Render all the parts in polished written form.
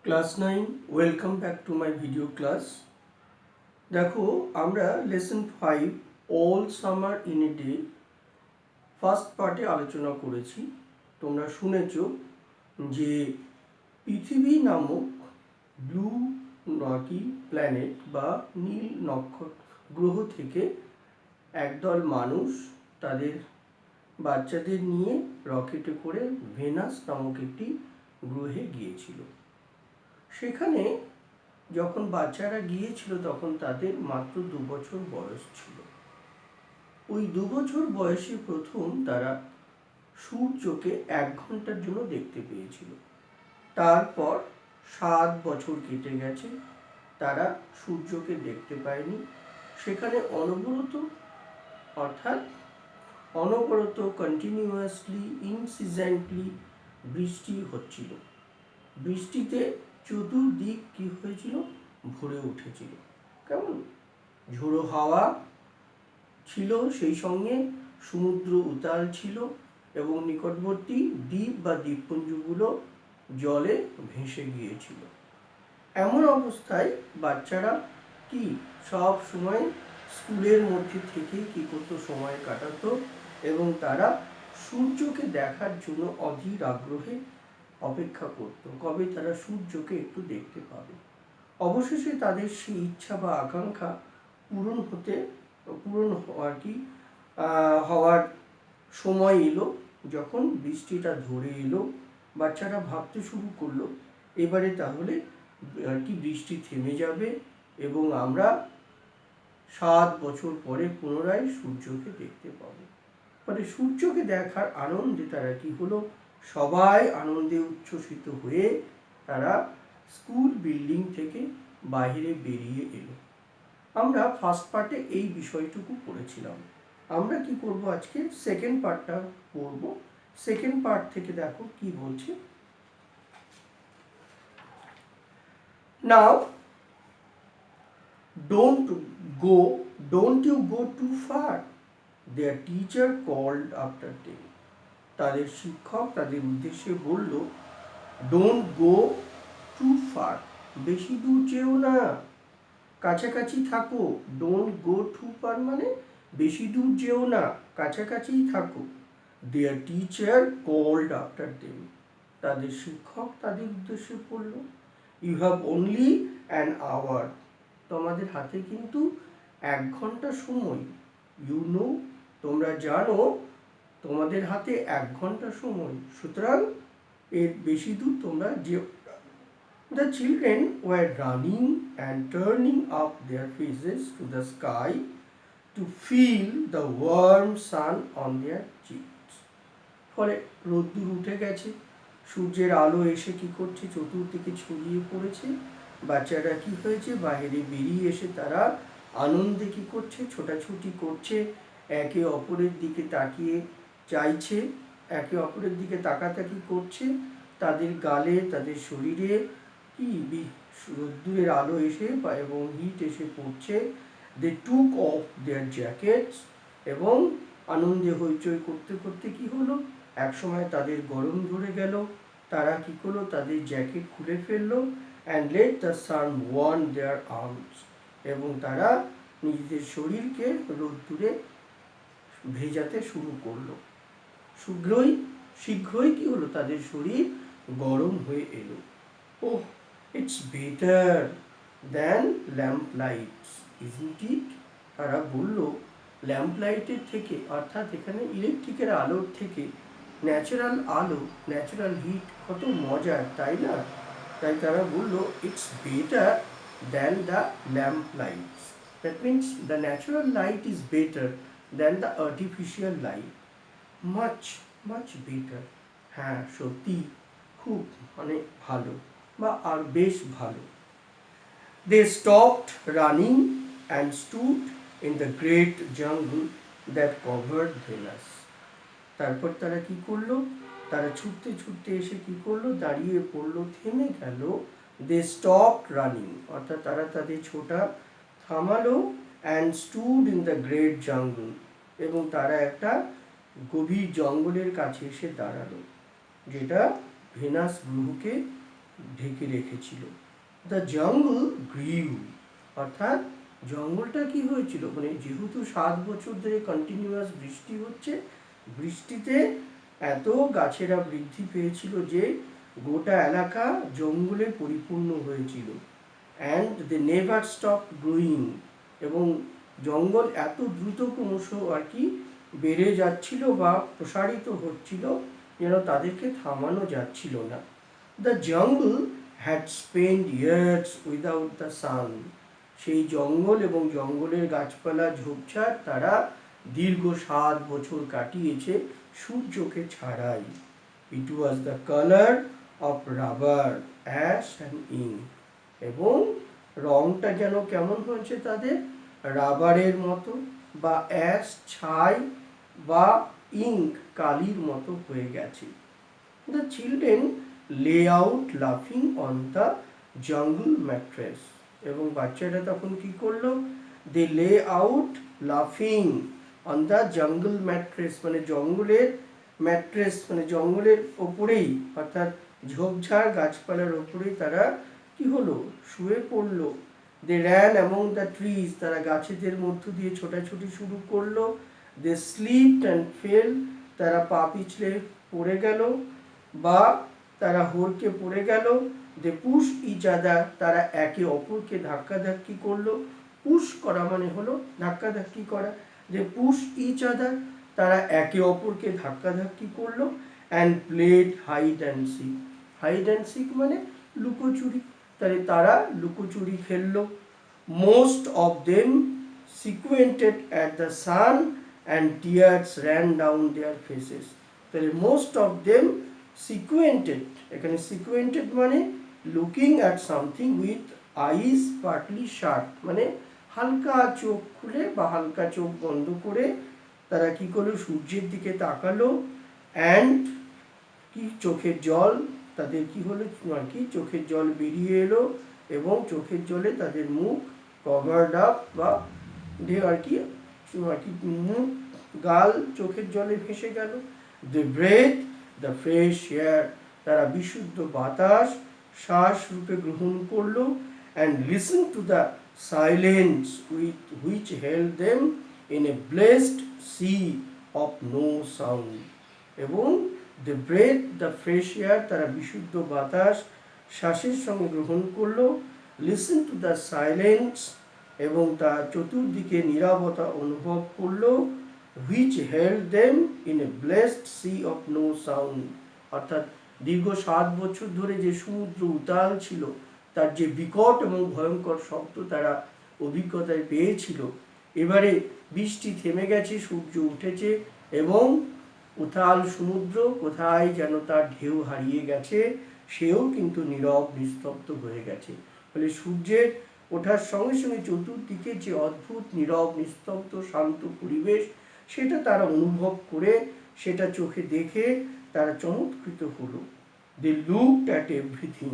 Class 9 welcome back to my video class. দেখো আমরা lesson 5 all summer in a day first পার্টে আলোচনা করেছি। তোমরা শুনেছো যে পৃথিবী নামক ব্লু নাকি প্ল্যানেট বা নীল নক্ষত্র গ্রহ থেকে একদল মানুষ তাদের বাচ্চাদের নিয়ে রকেটে করে ভেনাস নামক একটি গ্রহে গিয়েছিল। সেখানে যখন বাচ্চারা গিয়েছিল তখন তাদের মাত্র 2 বছর বয়স ছিল। ওই 2 বছর বয়সে প্রথম তারা সূর্যকে 1 ঘন্টার জন্য দেখতে পেয়েছিল। তারপর 7 বছর কেটে গেছে, তারা সূর্যকে দেখতে পায়নি। সেখানে অনবরত কন্টিনিউয়াসলি ইনসিজেন্টলি বৃষ্টি হচ্ছিল। বৃষ্টিতে চতুর্দিক কি হয়েছিল, ভরে উঠেছিল। কেমন ঝোড়ো হাওয়া ছিল, সেই সঙ্গে সমুদ্র উতাল ছিল এবং নিকটবর্তী দ্বীপ বা দ্বীপপুঞ্জগুলো জলে ভেসে গিয়েছিল। এমন অবস্থায় বাচ্চারা কি সব সময় স্কুলের মধ্যে থেকে কি করতো, সময় কাটাতো এবং তারা সূর্যকে দেখার জন্য অধীর আগ্রহে অপেক্ষা করত, কবে তারা সূর্যকে একটু দেখতে পাবে। অবশেষে তাদের সেই ইচ্ছা বা আকাঙ্ক্ষা পূরণ হওয়ার সময় এলো। যখন বৃষ্টিটা ধরে এলো, বাচ্চারা ভাবতে শুরু করলো এবারে তাহলে বৃষ্টি থেমে যাবে এবং আমরা 7 বছর পরে পুনরায় সূর্যকে দেখতে পাবো। মানে সূর্যকে দেখার আনন্দে তারা কি হলো, সবাই আনন্দে উচ্ছ্বসিত হয়ে তারা স্কুল বিল্ডিং থেকে বাইরে বেরিয়ে এলো। আমরা ফার্স্ট পার্টে এই বিষয়টুকু পড়েছিলাম। আমরা কি করব, আজকে সেকেন্ড পার্টটা পড়ব। সেকেন্ড পার্ট থেকে দেখো কি বলছে। নাও don't you go too far, their teacher called after them. তাদের শিক্ষক তাদের উদ্দেশ্যে বলল, ডোন্ট গো টু ফার, বেশি দূর যেও না, কাছাকাছি থাকো। ডোন্ট গো টু ফার মানে বেশি দূর যেও না, কাছাকাছিই থাকো। Their teacher called after them, তাদের শিক্ষক তাদের উদ্দেশ্যে বলল, you have only an hour, তোমাদের হাতে কিন্তু 1 ঘন্টা সময়। ইউ নো, তোমরা জানো তোমাদের হাতে 1 ঘন্টা সময়, সুতরাং এর বেশি দূর তোমরা যেও। The children were running and turning up their faces to the sky to feel the warm sun on their cheeks. ফলে রোদ্দুর উঠে গেছে, সূর্যের আলো এসে কি করছে, চতুর্দিকে ছড়িয়ে পড়েছে। বাচ্চারা কি হয়েছে, বাইরে বেরিয়ে এসে তারা আনন্দে কি করছে, ছোটাছুটি করছে, একে অপরের দিকে তাকিয়ে চাইছে, একে অপরের দিকে তাকাতাকি করছে। তাদের গালে তাদের শরীরে কি রোদ্দুরের আলো এসে এবং হিট এসে পড়ছে। দে টুক অফ দেয়ার জ্যাকেটস, এবং আনন্দে হইচই করতে করতে কি হলো, একসময় তাদের গরম ধরে গেল। তারা কি করলো, তাদের জ্যাকেট খুলে ফেললো। And let the sun warm their arms, এবং তারা নিজেদের শরীরকে রোদ্দুরে ভেজাতে শুরু করলো। শীঘ্রই কি হলো, তাদের শরীর গরম হয়ে এলো। Oh, it's better than lamp lights, isn't it? তারা বলল, ল্যাম্প লাইটের থেকে, অর্থাৎ এখানে ইলেকট্রিকের আলোর থেকে ন্যাচারাল আলো, ন্যাচারাল হিট কত মজার, তাই না? তাই তারা বলল, it's better than the lamp lights. That means the natural light is better than the artificial light. Much much better, হ্যাঁ সত্যি খুব ভালো বা আর বেশ ভালো। They stopped running and stood in the great jungle that covered Venus. তারপর তারা কি করলো, তারা ছুটতে ছুটতে এসে কি করলো, দাঁড়িয়ে পড়লো, থেমে গেল। They stopped running, অর্থাৎ তারা তাদের ছোটা থামালো। and stood in the great jungle, এবং তারা একটা গভীর জঙ্গলের কাছে এসে দাঁড়ালো, যেটা ভেনাস গ্রহকে ঢেকে রেখেছিল। দ্য জঙ্গল গ্রিউ, অর্থাৎ জঙ্গলটা কি হয়েছিল, মানে যেহেতু 7 বছর ধরে কন্টিনিউয়াস বৃষ্টি হচ্ছে, বৃষ্টিতে এত গাছেরা বৃদ্ধি পেয়েছিল যে গোটা এলাকা জঙ্গলে পরিপূর্ণ হয়েছিল। And they never stop growing, এবং জঙ্গল এত দ্রুত ক্রমশ আর কি বেড়ে যাচ্ছিল বা প্রসারিত হচ্ছিল যেন তাদেরকে থামানো যাচ্ছিল না। The jungle had spend years without the sun, সেই জঙ্গল এবং জঙ্গলের গাছপালা ঝোপঝাড় তারা দীর্ঘ 7 বছর কাটিয়েছে সূর্যকে ছাড়াই। It was the colour of rubber, ash and ink, এবং রংটা যেন কেমন হয়েছে তাদের, রাবারের মতো বা অ্যাশ ছাই বা ইঙ্ক কালির মতো হয়ে গেছে। দ্য চিলড্রেন লে আউট লাফিং অন দ্য জঙ্গল ম্যাট্রেস, এবং বাচ্চারা তখন কি করলো, দে লে আউট লাফিং অন দ্য জঙ্গল ম্যাট্রেস, মানে জঙ্গলের ম্যাট্রেস, মানে জঙ্গলের ওপরেই, অর্থাৎ ঝোপঝাড় গাছপালার ওপরেই তারা কি হলো, শুয়ে পড়লো। দে র্যান অ্যামং দ্য ট্রিজ, তারা গাছেদের মধ্য দিয়ে ছোটাছুটি শুরু করলো। দে স্লিপড অ্যান্ড ফেল, তারা পা পিছলে পড়ে গেল বা তারা হড়কে পড়ে গেল। দে পুশ ইচ আদার, তারা একে অপরকে ধাক্কাধাক্কি করলো। পুশ করা মানে হলো ধাক্কাধাক্কি করা, যে পুশ ইচ আদার, তারা একে অপরকে ধাক্কাধাক্কি করলো। And played hide and seek, hide and seek মানে লুকোচুরি, তাহলে তারা লুকোচুরি খেললো। Most of them squinted at the sun and tears ran down their faces, তাহলে মোস্ট অফ দেম সিকুয়েন্টেড, এখানে সিকুয়েন্টেড মানে looking at something with eyes partly shut, মানে হালকা চোখ খুলে বা হালকা চোখ বন্ধ করে তারা কি করলো, সূর্যের দিকে তাকালো। অ্যান্ড কি চোখের জল তাদের কি হলো, আর কি চোখের জল বেরিয়ে এলো, এবং চোখের জলে তাদের মুখ কভার্ড আপ বা আর কি মুখ গাল চোখের জলে ভেসে গেল। They breathe the fresh air, তারা বিশুদ্ধ বাতাস শ্বাস রূপে গ্রহণ করলো। And listen to the silence with which held them in a blessed sea of no sound, এবং they breathe the fresh air, তারা বিশুদ্ধ বাতাস শ্বাসের সঙ্গে গ্রহণ করলো। লিসেন টু দ্য সাইলেন্স, এবং তার চতুর্দিকে নীরবতা অনুভব করলো। Which held them in a blessed sea of no sound, অর্থাৎ দীর্ঘ 7 বছর ধরে যে সমুদ্র উতাল ছিল তার যে বিকট এবং ভয়ঙ্কর শব্দ তারা অভিজ্ঞতায় পেয়েছিল, এবারে বৃষ্টি থেমে গেছে, সূর্য উঠেছে এবং উথাল সমুদ্র কোথায় যেন তার ঢেউ হারিয়ে গেছে, সেও কিন্তু নীরব নিস্তব্ধ হয়ে গেছে। ফলে সূর্যের ওঠার সঙ্গে সঙ্গে চতুর্দিকে যে অদ্ভুত নীরব নিস্তব্ধ শান্ত পরিবেশ, সেটা তারা অনুভব করে, সেটা চোখে দেখে তারা চমৎকৃত হলো। দে লুকড অ্যাট এভরিথিং,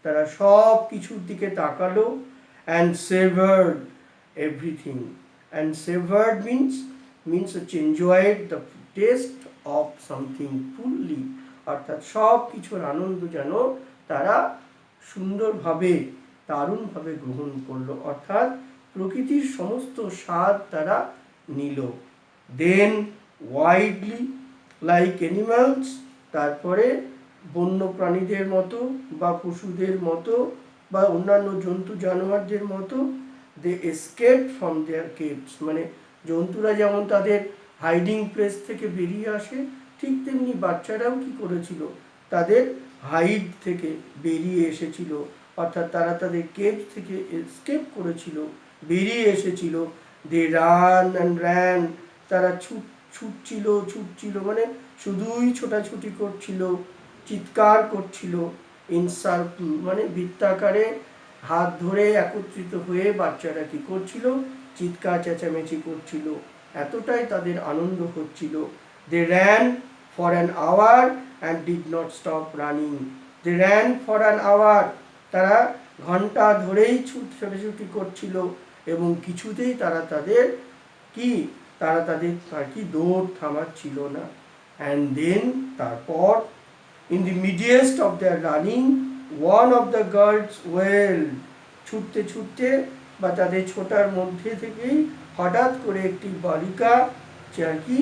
তারা সব কিছুর দিকে তাকালো। অ্যান্ড সেভার্ড এভরিথিং, অ্যান্ড সেভার্ড মিনস হচ্ছে enjoyed the test of something fully, অর্থাৎ সব কিছুর আনন্দ যেন তারা সুন্দরভাবে দারুণভাবে গ্রহণ করলো, অর্থাৎ প্রকৃতির সমস্ত স্বাদ তারা নিল। দেন ওয়াইল্ডলি লাইক অ্যানিমালস, তারপরে বন্য প্রাণীদের মতো বা পশুদের মতো বা অন্যান্য জন্তু জানোয়ারদের মতো, দে এসকেপ ফ্রম দেয়ার কেভস, মানে জন্তুরা যেমন তাদের হাইডিং প্লেস থেকে বেরিয়ে আসে, ঠিক তেমনি বাচ্চারাও কি করেছিল, তাদের হাইড থেকে বেরিয়ে এসেছিল, অর্থাৎ তারা তাদের কেভ থেকে এসকেপ করেছিল, বেরিয়ে এসেছিল। দে রান অ্যান্ড র্যান, তারা ছুটছিল মানে শুধুই ছোটাছুটি করছিল, চিৎকার করছিল। ইন সার্কেল মানে বৃত্তাকারে হাত ধরে একত্রিত হয়ে বাচ্চারা কি করছিল, চিৎকার চেঁচামেচি করছিল, এতটাই তাদের আনন্দ হচ্ছিল। They ran for an hour and did not stop running, they ran for an hour, তারা ঘন্টা ধরেই ছোটাছুটি করছিল এবং কিছুতেই তারা তাদের আর কি দৌড় থামাচ্ছিল না। অ্যান্ড দেন তারপর in the midst of their running one of the girls wailed, ছুটতে ছুটতে বা তাদের ছোটার মধ্যে থেকেই হঠাৎ করে একটি বালিকা যে আর কি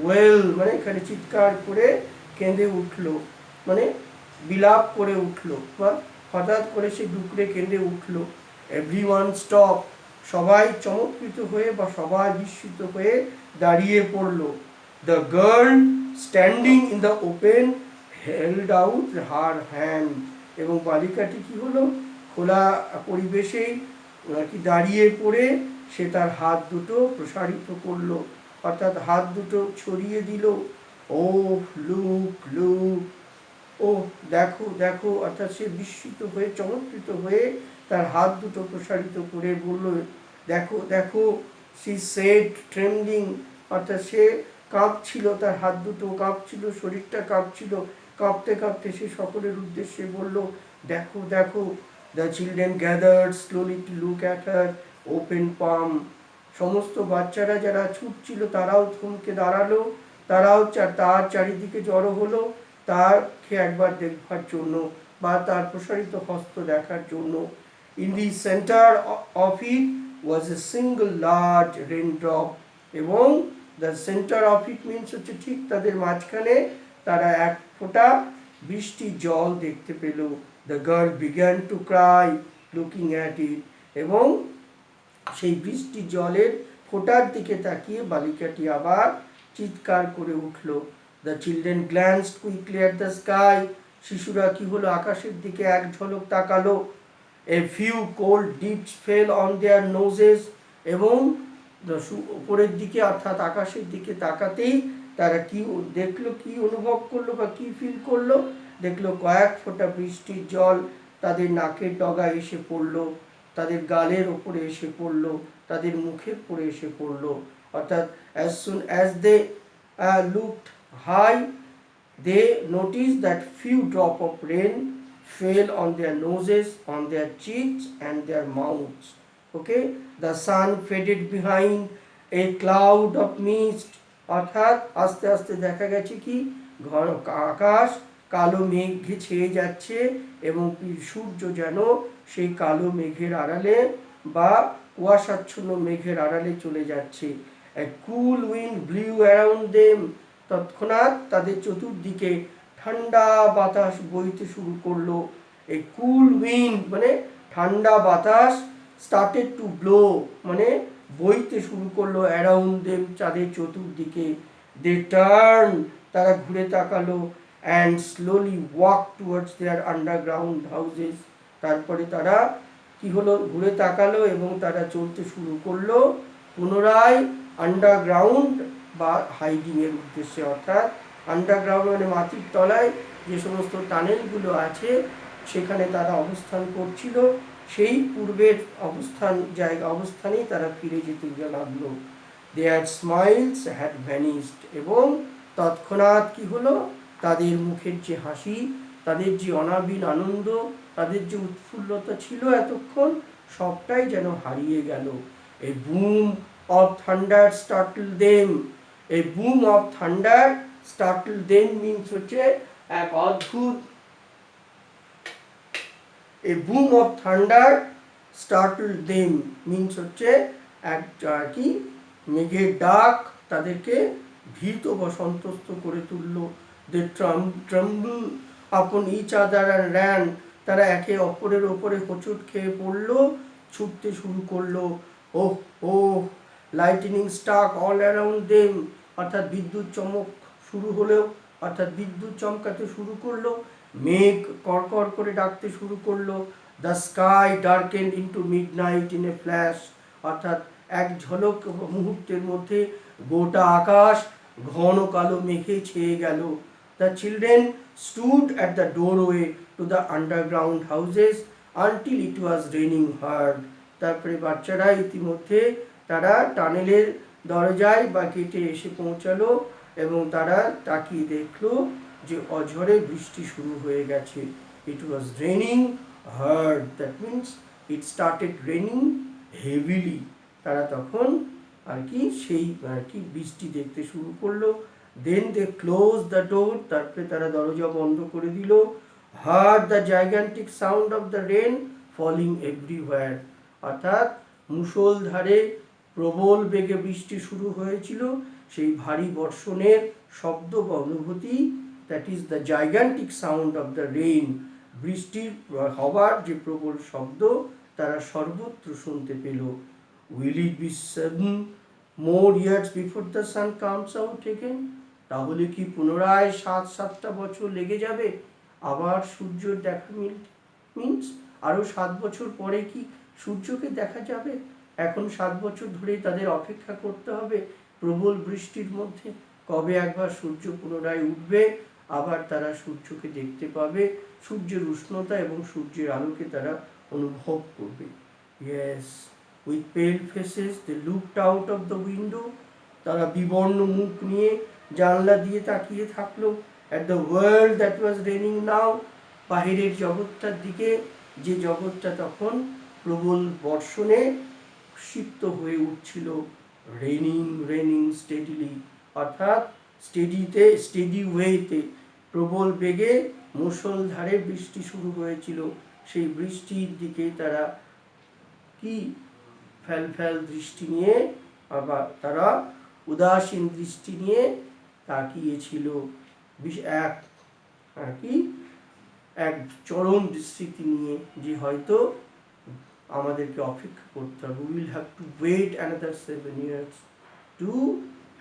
ওয়েল মানে এখানে চিৎকার করে কেঁদে উঠলো, মানে বিলাপ করে উঠলো বা হঠাৎ করে সে ডুকরে কেঁদে উঠলো। এভরিওয়ান স্টপ, সবাই চমৎকৃত হয়ে বা সবাই বিস্মিত হয়ে দাঁড়িয়ে পড়লো। The girl standing in the open held out her hand, এবং বালিকাটি কি হলো, খোলা পরিবেশেই আর কি দাঁড়িয়ে পড়ে সে তার হাত দুটো প্রসারিত করলো, অর্থাৎ হাত দুটো ছড়িয়ে দিল। ও লুক লুক, ও দেখো দেখো, অর্থাৎ সে বিস্মিত হয়ে চমৎকৃত হয়ে তার হাত দুটো প্রসারিত করে বলল দেখো দেখো। সি সেড ট্রেমলিং, অর্থাৎ সে কাঁপছিল, তার হাত দুটো কাঁপছিল, শরীরটা কাঁপছিল, কাঁপতে কাঁপতে সে সকলের উদ্দেশ্যে বলল দেখো দেখো। The children gathered slowly to look at her open palm, সমস্ত বাচ্চারা যারা ছুটছিল তারাও থমকে দাঁড়ালো, তারাও তার চারিদিকে জড়ো হলো তারকে একবার দেখবার জন্য বা তার প্রসারিত হস্ত দেখার জন্য। In the centre of it was a single large raindrop, এবং the centre of it means হচ্ছে ঠিক তাদের মাঝখানে তারা এক ফোঁটা বৃষ্টির জল দেখতে পেল। The girl began to cry looking at it, এবং সেই বৃষ্টির জলের ফোঁটার দিকে তাকিয়ে বালিকাটি আবার চিৎকার করে উঠল। The children glanced quickly at the sky, শিশুরা কি হলো আকাশের দিকে এক ঝলক তাকালো। A few cold drops fell on their noses, এবং উপরের দিকে অর্থাৎ আকাশের দিকে তাকাতেই তারা কি দেখলো, কি অনুভব করলো বা কি ফিল করলো, দেখলো কয়েক ফোঁটা বৃষ্টির জল তাদের নাকের ডগায় এসে পড়লো, তাদের গালের ওপরে এসে পড়লো, তাদের মুখের উপরে এসে পড়লো। অর্থাৎ as soon as they looked high, they noticed that few drop of rain fell on their noses, on their cheeks and their mouths. Okay, the sun faded behind a cloud of mist, অর্থাৎ আস্তে আস্তে দেখা গেছে কি আকাশ কালো মেঘে ছেয়ে যাচ্ছে এবং সূর্য যেন সেই কালো মেঘের আড়ালে বা কুয়াশাচ্ছন্ন মেঘের আড়ালে চলে যাচ্ছে। A cool wind blew around them, তৎক্ষণাৎ তাদের চতুর্দিকে ঠান্ডা বাতাস বইতে শুরু করলো। A cool wind মানে ঠান্ডা বাতাস started to blow মানে বইতে শুরু করলো around them, তাদের চতুর্দিকে। They turned, তারা ঘুরে তাকালো, and slowly walked towards their underground houses, তারপরে তারা কি হলো ঘুরে তাকালো এবং তারা চলতে শুরু করলো পুনরায় আন্ডারগ্রাউন্ড বা হাইডিং এর উদ্দেশ্যে। অর্থাৎ আন্ডারগ্রাউন্ড মানে মাটির তলায় যে সমস্ত টানেলগুলো আছে সেখানে তারা অবস্থান করছিল, সেই পূর্বের অবস্থানেই তারা ফিরে যেতে লাগলো। দেয়ার স্মাইলস হ্যাড ভ্যানিশড, এবং তৎক্ষণাৎ কি হলো তাদের মুখের যে হাসি, তাদের যে অনাবিল আনন্দ, তাদের যে উৎফুল্লতা ছিল এতক্ষণ সবটাই যেন হারিয়ে গেল। A boom of thunder startled them, a boom of thunder startled them means হচ্ছে এক অদ্ভুত, a boom of thunder startled them means হচ্ছে এক কি মেঘের ডাক তাদেরকে ভীত বা সন্ত্রস্ত করে তুলল। দে ট্রাম্বল আপন ইচ আদার অ্যান্ড র্যান, তারা একে অপরের ওপরে হোঁচট খেয়ে পড়লো, ছুটতে শুরু করলো। Oh oh, lightning struck all around them, অর্থাৎ বিদ্যুৎ চমক শুরু হলেও অর্থাৎ বিদ্যুৎ চমকাতে শুরু করলো, মেঘ কড়কড় করে ডাকতে শুরু করলো। The sky ডার্কেন্ড into midnight in a flash, অর্থাৎ এক ঝলক মুহূর্তের মধ্যে গোটা আকাশ ঘন কালো মেঘে ছেয়ে গেল। The children stood at the doorway to the underground houses until it was raining hard, তারপরে বাচ্চারা ইতিমধ্যে তারা টানেলের দরজায় বা গেটে এসে পৌঁছালো এবং তারা তাকিয়ে দেখলো যে অঝরে বৃষ্টি শুরু হয়ে গেছে। It was raining hard, that means it started raining heavily, তারা তখন আর কি সেই আর কি বৃষ্টি দেখতে শুরু করলো। দেন দে ক্লোজ দ্য ডোর, তারপরে তারা দরজা বন্ধ করে দিল। heard the gigantic sound of the rain falling everywhere, অর্থাৎ মুষলধারে প্রবল বেগে বৃষ্টি শুরু হয়েছিল, সেই ভারী বর্ষণের শব্দ বা অনুভূতি, that is the gigantic sound of the rain, বৃষ্টির হবার যে প্রবল শব্দ তারা সর্বত্র শুনতে পেল। Will it be 7 more years before the sun comes out again? তাহলে কি পুনরায় 7টা বছর লেগে যাবে আবার সূর্যের দেখা মিনস আরো 7 বছর পরে কি সূর্যকে দেখা যাবে? এখন 7 বছর ধরে তাদের অপেক্ষা করতে হবে প্রবল বৃষ্টির মধ্যে, কবে একবার সূর্য পুনরায় উঠবে, আবার তারা সূর্যকে দেখতে পাবে, সূর্যের উষ্ণতা এবং সূর্যের আলোকে তারা অনুভব করবে। Yes, with pale faces they looked out of the window, তারা বিবর্ণ মুখ নিয়ে জানলা দিয়ে তাকিয়ে থাকলো at the world that was raining now, বাহিরের জগৎটার দিকে, যে জগৎটা তখন প্রবল বর্ষণে ক্ষিপ্ত হয়ে উঠছিল। রেনিং স্টেডিলি, অর্থাৎ স্টেডি ওয়েতে, প্রবল বেগে মুষলধারে বৃষ্টি শুরু হয়েছিল, সেই বৃষ্টির দিকে তারা কি ফ্যাল দৃষ্টি নিয়ে, আবার তারা উদাসীন দৃষ্টি নিয়ে তাকিয়েছিল এক চরম দৃষ্টি নিয়ে, যে হয়তো আমাদেরকে অপেক্ষা করতে হবে। Will have to wait another 7 years to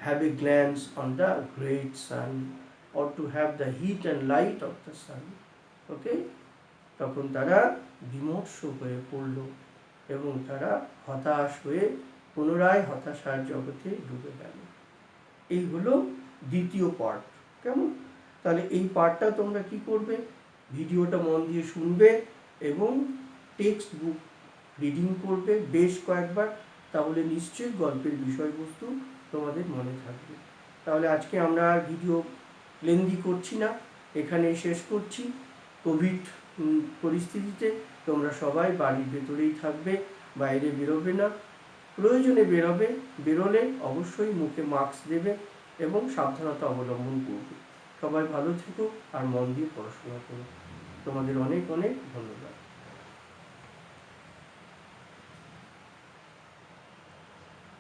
have a glance on the great sun or to have the heat and light of the sun. Okay, তখন তারা বিমর্ষ হয়ে পড়ল এবং তারা হতাশ হয়ে পুনরায় হতাশার জগতে ডুবে গেল। এই হলো দ্বিতীয় পার্ট। কেমন? তাহলে এই পার্টটা তোমরা কি করবে, ভিডিওটা মন দিয়ে শুনবে এবং টেক্সট বুক রিডিং করবে বেশ কয়েকবার, তাহলে নিশ্চয়ই গল্পের বিষয়বস্তু তোমাদের মনে থাকবে। তাহলে আজকে আমরা আর ভিডিও লেন্দি করছি না, এখানে শেষ করছি। কোভিড পরিস্থিতিতে তোমরা সবাই বাড়ির ভেতরেই থাকবে, বাইরে বেরোবে না, প্রয়োজনে বেরোলে অবশ্যই মুখে মাস্ক দেবে এবং সাবধানতা অবলম্বন করবে। সবাই ভালো থেকো আর মন দিয়ে পড়াশোনা করো। তোমাদের অনেক অনেক ধন্যবাদ।